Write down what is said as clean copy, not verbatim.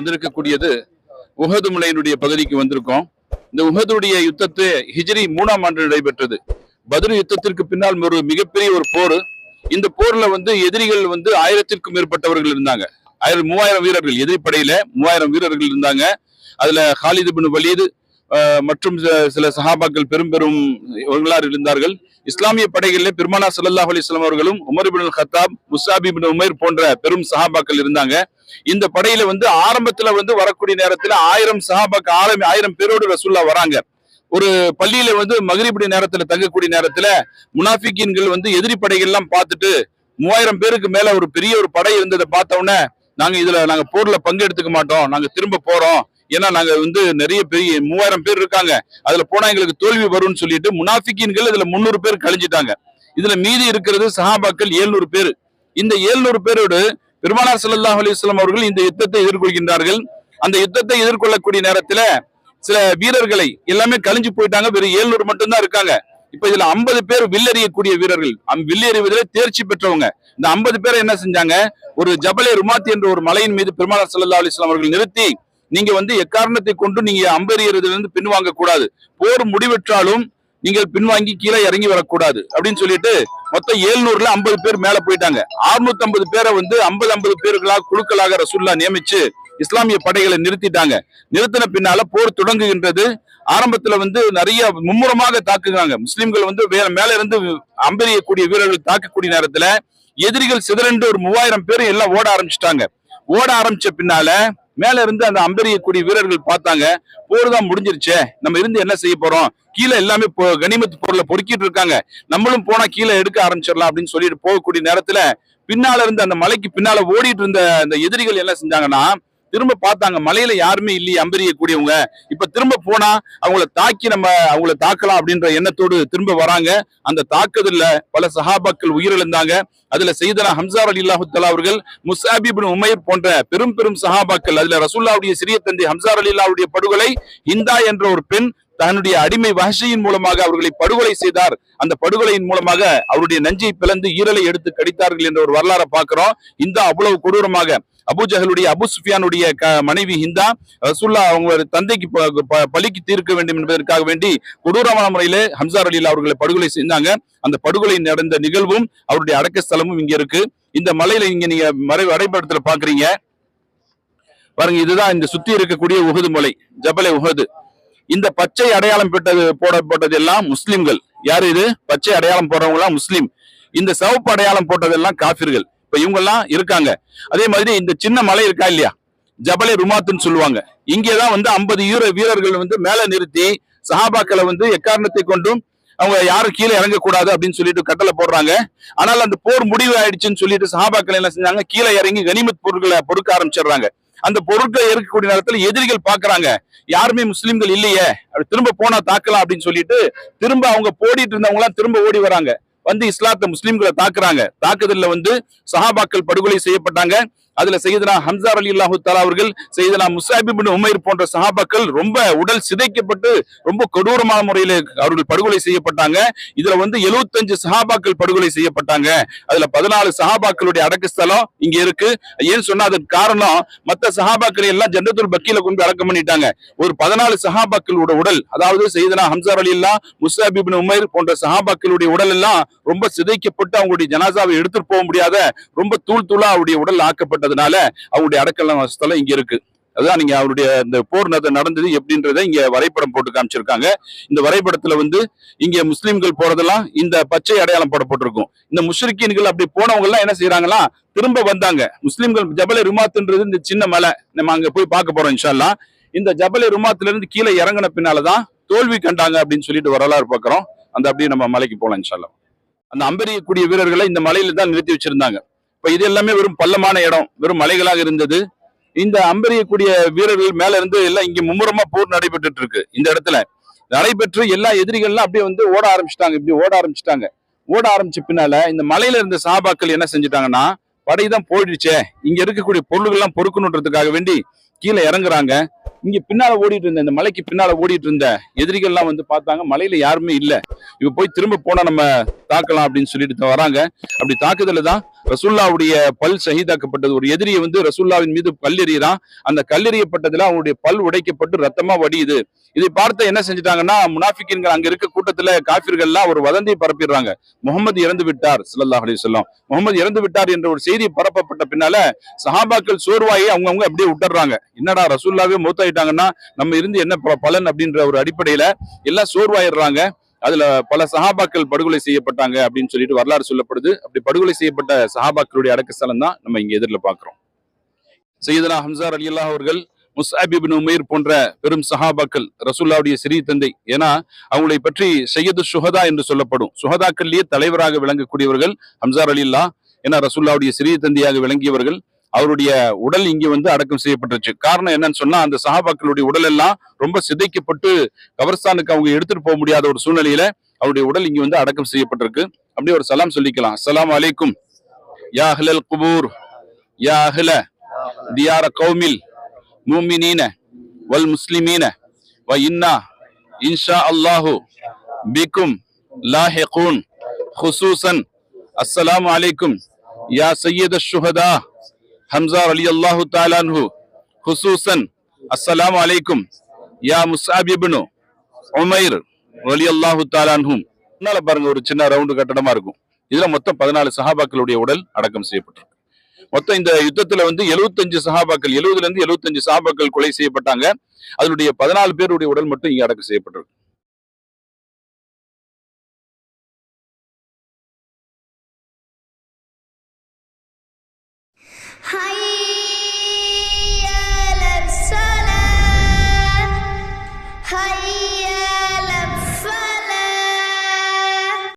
வந்திருக்கக்கூடியது Uhud மலையினுடைய பகுதிக்கு வந்திருக்கோம். இந்த உஹதுடைய யுத்தத்தை ஹிஜ்ரி 3ஆம் ஆண்டு நடைபெற்றது. பத்ர் யுத்தத்திற்கு பின்னால் ஒரு மிகப்பெரிய ஒரு போர். இந்த போர்ல எதிரிகள் 1000த்திற்கும் மேற்பட்டவர்கள் இருந்தாங்க. 3000 வீரர்கள், எதிரி படையில 3000 வீரர்கள் இருந்தாங்க. அதுல ஹாலித் இப்னு வலீத் மற்றும் சில சஹாபாக்கள் பெரும் பெரும் இருந்தார்கள். இஸ்லாமிய படைகளில் பெருமானார் ஸல்லல்லாஹு அலைஹி வஸல்லம் அவர்களும் உமர் இப்னு கத்தாப், முஸ்அப் இப்னு உமைர் போன்ற பெரும் சஹாபாக்கள் இருந்தாங்க. இந்த படையில ஆரம்பத்துல வரக்கூடிய நேரத்துல 1000 சஹாபாக்கள் 1000 பேரோடு ரசூலுல்லாஹ் வராங்க. ஒரு பள்ளியில மக்ரிபுடைய நேரத்துல தங்கக்கூடிய நேரத்துல முனாஃபிகீன்கள் எதிரி படைகள் எல்லாம் பார்த்துட்டு 3000 பேருக்கு மேல ஒரு பெரிய ஒரு படை இருந்ததை பார்த்த உடனே நாங்க போர்ல பங்கெடுத்துக்க மாட்டோம், நாங்க திரும்ப போறோம், ஏன்னா நாங்க நிறைய பெரிய 3000 பேர் இருக்காங்க, அதுல போனா எங்களுக்கு தோல்வி வரும்னு சொல்லிட்டு முனாஃபிகீன்கள் இதுல 300 பேர் கழிஞ்சிட்டாங்க. இதுல மீதி இருக்கிறது சஹாபாக்கள் 700 பேர். இந்த 700 பேரோடு பெருமானார் ஸல்லல்லாஹு அலைஹி வஸல்லம் அவர்கள் இந்த யுத்தத்தை எதிர்கொள்கின்றார்கள். அந்த யுத்தத்தை எதிர்கொள்ளக்கூடிய நேரத்துல சில வீரர்களை எல்லாமே கழிஞ்சு போயிட்டாங்க, வெறும் 700 மட்டும்தான் இருக்காங்க. இப்ப இதுல 50 பேர் வில்லெறியக்கூடிய வீரர்கள், வில்லெறிவதிலே தேர்ச்சி பெற்றவங்க. இந்த 50 பேரை என்ன செஞ்சாங்க, ஒரு ஜபலே ருமாத் என்ற ஒரு மலையின் மீது பெருமானார் ஸல்லல்லாஹு அலைஹி வஸல்லம் அவர்கள் நிறுத்தி, நீங்க எக்காரணத்தை கொண்டு நீங்க அம்பெறியறதிலிருந்து பின்வாங்க கூடாது, போர் முடிவெற்றாலும் நீங்கள் பின்வாங்கி கீழே இறங்கி வரக்கூடாது அப்படின்னு சொல்லிட்டு மொத்தம் 700ல 50 பேர் மேல போயிட்டாங்க. 650 பேரை 50 பேர்களாக குழுக்களாக ரசூலுல்லாஹ் நியமிச்சு இஸ்லாமிய படைகளை நிறுத்திட்டாங்க. நிறுத்தின பின்னால போர் தொடங்குகின்றது. ஆரம்பத்துல நிறைய மும்முரமாக தாக்குகிறாங்க முஸ்லிம்கள். மேல இருந்து அம்பெறியக்கூடிய வீரர்கள் தாக்கக்கூடிய நேரத்துல எதிரிகள் சிதறண்டு ஒரு 3000 பேரும் எல்லாம் ஓட ஆரம்பிச்சுட்டாங்க. ஓட ஆரம்பிச்ச பின்னால மேல இருந்து அந்த அம்பெறியக்கூடிய வீரர்கள் பார்த்தாங்க, போர் தான் முடிஞ்சிருச்சே, நம்ம இருந்து என்ன செய்ய போறோம், கீழே எல்லாமே கனிமத்து பொருளை பொறுக்கிட்டு இருக்காங்க, நம்மளும் போனா கீழே எடுக்க ஆரம்பிச்சிடலாம் அப்படின்னு சொல்லிட்டு போகக்கூடிய நேரத்துல பின்னால இருந்து அந்த மலைக்கு பின்னால ஓடிட்டு இருந்த அந்த எதிரிகள் என்ன செஞ்சாங்கன்னா, திரும்ப பார்த்தாங்க மலையில யாருமே இல்லையே அம்பெறியக்கூடியவங்க, இப்ப திரும்ப போனா அவங்கள தாக்கி நம்ம அவங்கள தாக்கலாம் அப்படின்ற எண்ணத்தோடு திரும்ப வராங்க. அந்த தாக்குதல்ல பல சஹாபாக்கள் உயிரிழந்தாங்க. அதுல சையதுனா ஹம்ஸா ரலியல்லாஹு தஆலா அவர்கள், முஸ்அப் இப்னு உமைர் போன்ற பெரும் பெரும் சஹாபாக்கள், அதுல ரசூலுல்லாஹ்வுடைய சிறிய தந்தை ஹம்ஸா ரலியல்லாஹுடைய படுகொலை, ஹிந்தா என்ற ஒரு பெண் தன்னுடைய அடிமை வஹ்ஷியின் மூலமாக அவர்களை படுகொலை செய்தார். அந்த படுகொலையின் மூலமாக அவருடைய நஞ்சை பிளந்து ஈரலை எடுத்து கடித்தார்கள் என்ற ஒரு வரலாறை பார்க்கிறோம். ஹிந்தா அவ்வளவு கொடூரமாக, அபூஜஹலுடைய அபு சுஃபியானுடைய மனைவி ஹிந்தா ரசூலுல்லாஹ் அவங்க தந்தைக்கு பழிக்கு தீர்க்க வேண்டும் என்பதற்காக வேண்டி கொடூரமான முறையிலே ஹம்ஸா ரலியல்லாஹு அவர்களை படுகொலை செஞ்சாங்க. அந்த படுகொலை நடந்த நிகழ்வும் அவருடைய அடக்க ஸ்தலமும் இங்க இருக்கு. இந்த மலையில இங்க நீங்க வரைபடத்துல பாக்குறீங்க பாருங்க, இதுதான் இந்த சுத்தி இருக்கக்கூடிய உஹது மலை, ஜபலே உஹது. இந்த பச்சை அடையாளம் போடப்பட்டது எல்லாம் முஸ்லிம்கள். யாரு இது? பச்சை அடையாளம் போடுறவங்க எல்லாம் முஸ்லிம். இந்த சிவப்பு அடையாளம் போட்டதெல்லாம் காஃபிர்கள். இப்ப இவங்க எல்லாம் இருக்காங்க. அதே மாதிரி இந்த சின்ன மலை இருக்கா இல்லையா, ஜபலே ருமாத்துன்னு சொல்லுவாங்க. இங்கேதான் 50 வீரர்கள் மேல நிறுத்தி சஹாபாக்களை எக்காரணத்தை கொண்டும் அவங்க யாரும் கீழே இறங்கக்கூடாது அப்படின்னு சொல்லிட்டு கட்டளை போடுறாங்க. ஆனால் அந்த போர் முடிவு ஆயிடுச்சுன்னு சொல்லிட்டு சஹாபாக்கள் என்ன செஞ்சாங்க, கீழே இறங்கி கனிமத் பொருட்களை பொறுக்க ஆரம்பிச்சிடுறாங்க. அந்த பொருட்களை இருக்கக்கூடிய நேரத்துல எதிரிகள் பாக்குறாங்க, யாருமே முஸ்லிம்கள் இல்லையே, திரும்ப போனா தாக்கலாம் அப்படின்னு சொல்லிட்டு திரும்ப அவங்க போடிட்டு இருந்தவங்க எல்லாம் திரும்ப ஓடி வராங்க, இஸ்லாத்தை முஸ்லிம்களை தாக்குறாங்க. தாக்குதல்ல சஹாபாக்கள் படுகொலை செய்யப்பட்டாங்க. அதுல சையதுனா ஹம்ஸா ரலியல்லாஹு தஆலா அவர்கள், சையதுனா முஸ்அப் இப்னு உமைர் போன்ற சஹாபாக்கள் ரொம்ப உடல் சிதைக்கப்பட்டு ரொம்ப கொடூரமான முறையில அவர்கள் படுகொலை செய்யப்பட்டாங்க. இதுல 75 சஹாபாக்கள் படுகொலை செய்யப்பட்டாங்க. அதுல 14 சஹாபாக்களுடைய அடக்க ஸ்தலம் இங்க இருக்கு. ஏன்னு சொன்னா அதுக்கு காரணம், மத்த சஹாபாக்களை எல்லாம் ஜன்னத்துல் பக்கீல கொண்டு அடக்கம் பண்ணிட்டாங்க. ஒரு 14 சஹாபாக்களோட உடல், அதாவது சையதுனா ஹம்ஸா ரலியல்லாஹு, முஸ்அப் இப்னு உமைர் போன்ற சஹாபாக்களுடைய உடல் எல்லாம் ரொம்ப சிதைக்கப்பட்டு அவங்களுடைய ஜனாசாவை எடுத்துட்டு போக முடியாத ரொம்ப தூள் தூளா அவருடைய உடல் ஆக்கப்பட்டதுனால அவருடைய அடக்கலம் ஸ்தலம் இங்க இருக்கு. அதுதான் நீங்க அவருடைய இந்த போர் நடந்தது எப்படின்றத இங்க வரைபடம் போட்டு காமிச்சிருக்காங்க. இந்த வரைபடத்துல இங்க முஸ்லிம்கள் போறதெல்லாம் இந்த பச்சை அடையாளம் போடப்பட்டிருக்கும். இந்த முஷ்ரிக்கீன்கள் அப்படி போனவங்க எல்லாம் என்ன செய்யறாங்களா, திரும்ப வந்தாங்க. முஸ்லிம்கள் ஜபலே ருமாத்ன்றது இந்த சின்ன மலை, நம்ம அங்க போய் பார்க்க போறோம் இன்ஷா அல்லாஹ். இந்த ஜபலே ருமாத்துல இருந்து கீழே இறங்கின பின்னாலதான் தோல்வி கண்டாங்க அப்படின்னு சொல்லிட்டு வரலாறு பார்க்கிறோம். அந்த அப்படியே நம்ம மலைக்கு போலாம் இன்ஷா அல்லாஹ். அந்த அம்பெறியக்கூடிய வீரர்களை இந்த மலையில தான் நிறுத்தி வச்சிருந்தாங்க. இப்ப இது எல்லாமே வெறும் பள்ளமான இடம், வெறும் மலைகளாக இருந்தது. இந்த அம்பெறியக்கூடிய வீரர்கள் மேல இருந்து எல்லாம் இங்க மும்முரமா போர் நடைபெற்று இருக்கு. இந்த இடத்துல நடைபெற்று எல்லா எதிரிகள்லாம் அப்படியே ஓட ஆரம்பிச்சிட்டாங்க. இப்படி ஓட ஆரம்பிச்சிட்டாங்க. ஓட ஆரம்பிச்ச பின்னால இந்த மலையில இருந்த சஹாபாக்கள் என்ன செஞ்சுட்டாங்கன்னா, படைதான் போயிடுச்சே, இங்க இருக்கக்கூடிய பொருள்கள் எல்லாம் பொறுக்கணுன்றதுக்காக வேண்டி கீழே இறங்குறாங்க. இங்க பின்னால ஓடிட்டு இருந்த, இந்த மலைக்கு பின்னால ஓடிட்டு இருந்த எதிரிகள் எல்லாம் பார்த்தாங்க, மலையில யாருமே இல்ல. இப்ப போய் திரும்ப போனா நம்ம தாக்கலாம் அப்படின்னு சொல்லிட்டு வராங்க. அப்படி தாக்குதல தான் ரசூல்லாவுடைய பல் ஷஹீதாக்கப்பட்டது. ஒரு எதிரியை வந்து ரசூல்லாவின் மீது கல்லெறியறான். அந்த கல்லெறியப்பட்டதுல அவனுடைய பல் உடைக்கப்பட்டு ரத்தமா வடியுது. இதை பார்த்து என்ன செஞ்சுட்டாங்கன்னா, முனாஃபிக்கின்கள் அங்க இருக்க கூட்டத்துல காஃபிர்கள்லாம் ஒரு வதந்தியை பரப்பிடுறாங்க. முகமது இறந்து விட்டார் ஸல்லல்லாஹு அலைஹி வஸல்லம், முகமது இறந்து விட்டார் என்ற ஒரு செய்தி பரப்பப்பட்ட பின்னால சஹாபாக்கள் சோர்வாயி அவங்கவுங்க அப்படியே விட்டுறாங்க. என்னடா ரசூல்லாவே மூத்தாயிட்டாங்கன்னா நம்ம இருந்து என்ன பலன் அப்படின்ற ஒரு அடிப்படையில எல்லாம் சோர்வாயிடுறாங்க. அதுல பல சஹாபாக்கள் படுகொலை செய்யப்பட்டாங்க அப்படின்னு சொல்லிட்டு வரலாறு சொல்லப்படுது. அப்படி படுகொலை செய்யப்பட்ட சஹாபாக்களுடைய அடக்கஸ்தலம் தான் நம்ம இங்க எதிரில் பார்க்கிறோம். சையதுனா ஹம்சா ரலியல்லாஹு அவர்கள், முஸ்அப் இப்னு உமைர் போன்ற பெரும் சஹாபாக்கள், ரசூலுல்லாஹ்வுடைய சிறிய தந்தை. ஏன்னா அவங்களை பற்றி சையது சுஹதா என்று சொல்லப்படும். சுஹதாக்கள்லயே தலைவராக விளங்கக்கூடியவர்கள் ஹம்சா ரலியல்லாஹ். ஏன்னா ரசூலுல்லாஹ்வுடைய சிறிய தந்தையாக விளங்கியவர்கள். அவருடைய உடல் இங்கே வந்து அடக்கம் செய்யப்பட்டுருச்சு. காரணம் என்னன்னு சொன்னா, அந்த சஹாபாக்களுடைய உடல் எல்லாம் ரொம்ப சிதைக்கப்பட்டு கபர்ஸ்தானுக்கு அவங்க எடுத்துட்டு போக முடியாத ஒரு சூழ்நிலையில அவருடைய உடல் இங்க வந்து அடக்கம் செய்யப்பட்டிருக்கு. அப்படியே ஒரு சலாம் சொல்லிக்கலாம். அஸ்ஸலாமு அலைக்கும் யா அஹ்லல் குபூர் யா அஹ்ல தியார கௌமில் முஃமினீன வல் முஸ்லிமீன வ இன்னா இன்ஷா அல்லாஹு பிக்கும் லாஹிகூன் خصوصا அஸ்ஸலாமு அலைக்கும் யா சய்யித ஷுஹதா ஹம்சா ரலியல்லாஹு தஆலா அன்ஹு خصوصا அஸ்ஸலாமு அலைக்கும் யா முஸ்அப் இப்னு உமைர் ரலியல்லாஹு தஆலா அன்ஹும். முன்னால பாருங்க ஒரு சின்ன ரவுண்டு கட்டடமா இருக்கும். இதுல மொத்தம் 14 சஹாபாக்களுடைய உடல் அடக்கம் செய்யப்பட்டிருக்கு. மொத்தம் இந்த யுத்தத்துல வந்து 75 சஹாபாக்கள், 70ல இருந்து 75 சஹாபாக்கள் கொலை செய்யப்பட்டாங்க. அதனுடைய 14 பேருடைய உடல் மட்டும் இங்க அடக்கம் செய்யப்பட்டிருக்கு.